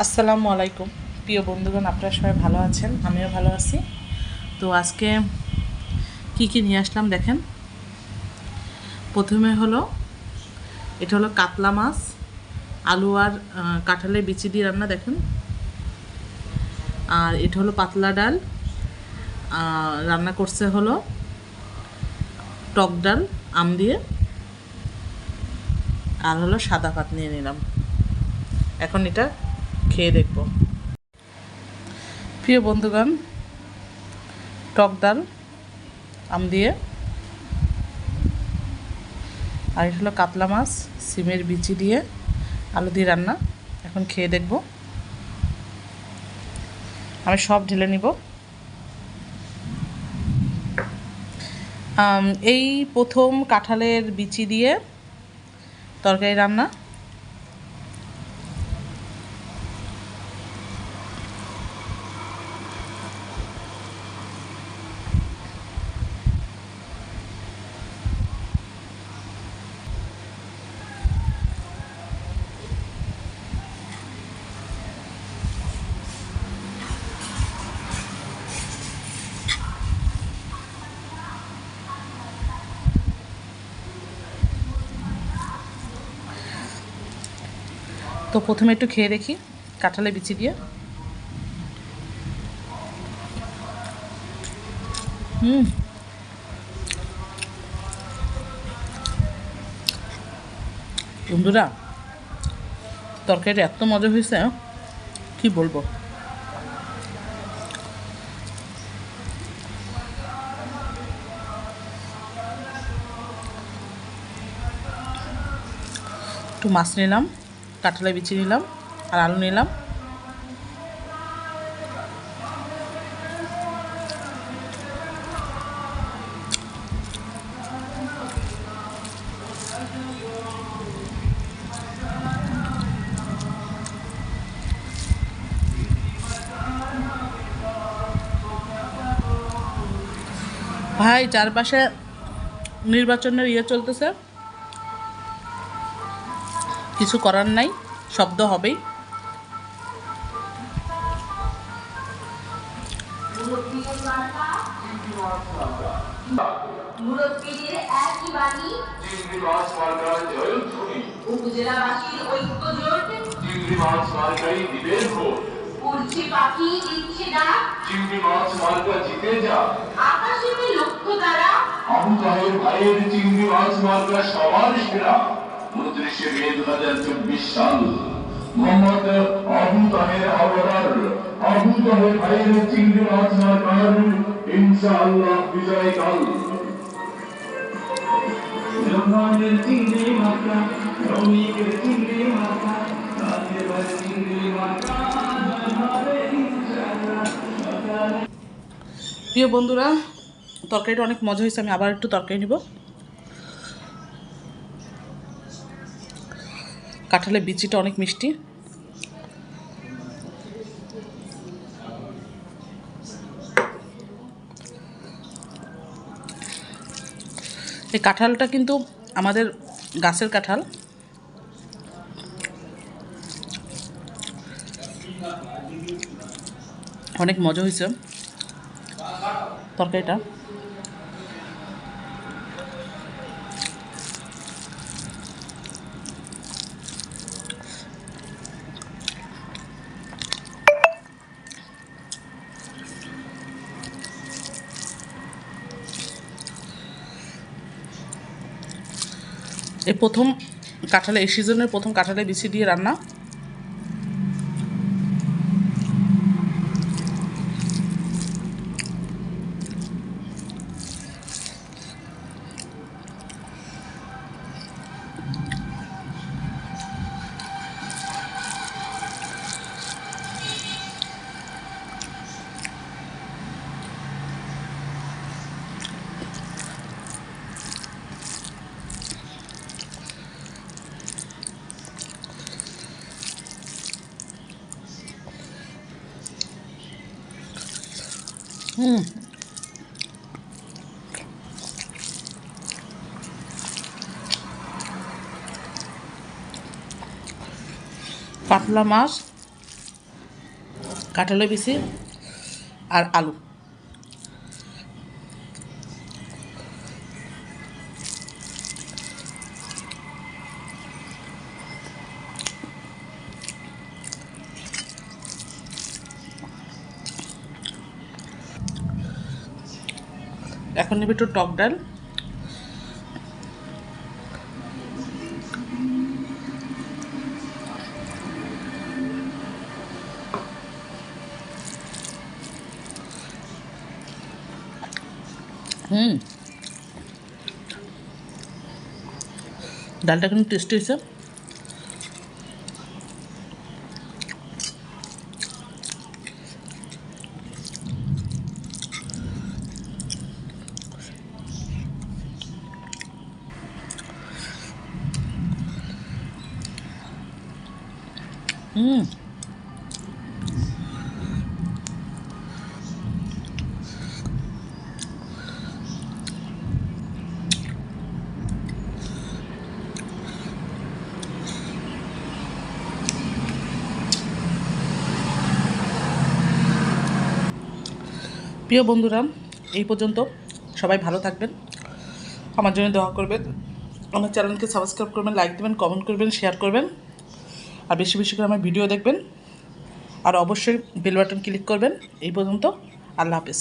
আসসালামু আলাইকুম প্রিয় বন্ধুগণ, আপনারা সবাই ভালো আছেন, আমিও ভালো আছি। তো আজকে কি নিয়ে আসলাম দেখেন। প্রথমে হলো এটা হলো কাতলা মাছ, আলু আর কাঁঠালের বিচি দিয়ে রান্না দেখেন। আর এটা হলো পাতলা ডাল, রান্না করছে হলো টক ডাল আম দিয়ে। আর হলো সাদা ভাত নিয়ে নিলাম। এখন এটা খেয়ে দেখব। প্রিয় বন্ধুগণ, টক ডাল আম দিয়ে, আর এটা হলো কাতলা মাছ সিমের বিচি দিয়ে আলু দিয়ে রান্না। এখন খেয়ে দেখব। আমি সব ঢেলে নিব। এই প্রথম কাঁঠালের বিচি দিয়ে তরকারি রান্না। তো প্রথমে একটু খেয়ে দেখি কাঁঠালের বিচি দিয়ে। বন্ধুরা, তরকারিটা এত মজা হয়েছে কি বলবো। একটু মাছ নিলাম, কাঁঠালের বিচি নিলাম, আর আলু নিলাম। ভাই, চারপাশে নির্বাচনের চলতেছে, কিছু করার নাই, শব্দ হবেই। মুরব্বীদের একই বাণী, চিংড়ি মাছ মার্কার জয়ধ্বনি, উপজেলাবাসীর ঐক্য জোট, চিংড়ি মাছ মার্কাই দিবে ভোট, উড়ছে পাখি দিচ্ছে ডাক, চিংড়ি মাছ মার্কা জিতে যা, আকাশেতে লক্ষ্য তারা, আবু তাহের ভাইয়ের চিংড়ি মাছ মার্কা সবার সেরা। 29 মে 2024 সাল, মোহাম্মদ আবু তাহের হাওলাদার, আবু তাহের ভাইয়ের চিংড়ি মাছ মার্কার ইনশাআল্লাহ বিজয়কাল। জনগণের চিংড়ি মার্কা, শ্রমিকের চিংড়ি মার্কা, রাজের চিংড়ি মার্কা, প্রিয় বন্ধুরা, তরকারিটা অনেক মজা হয়েছে। আমি আবার একটু তরকারি নিব। কাঁঠালের বিচিটা অনেক মিষ্টি। এই কাঁঠালটা কিন্তু আমাদের গাছের কাঁঠাল। অনেক মজা হয়েছে তরকারিটা। এই প্রথম কাঁঠালে, এই সিজনের প্রথম কাঁঠালের বিচি দিয়ে রান্না। কাতলা মাছ কাঁঠালের বিচি আর আলু। এখন নেবে একটু টক ডাল। ডালটা কিন্তু টেস্টি হয়েছে। প্রিয় বন্ধুরা, এই পর্যন্ত। সবাই ভালো থাকবেন, আমার জন্য দোয়া করবেন, আমার চ্যানেলকে সাবস্ক্রাইব করবেন, লাইক দেবেন, কমেন্ট করবেন, শেয়ার করবেন, আর বেশি বেশি করে আমার ভিডিও দেখবেন, আর অবশ্যই বেল বাটন ক্লিক করবেন। এই পর্যন্ত, আল্লাহ হাফেজ।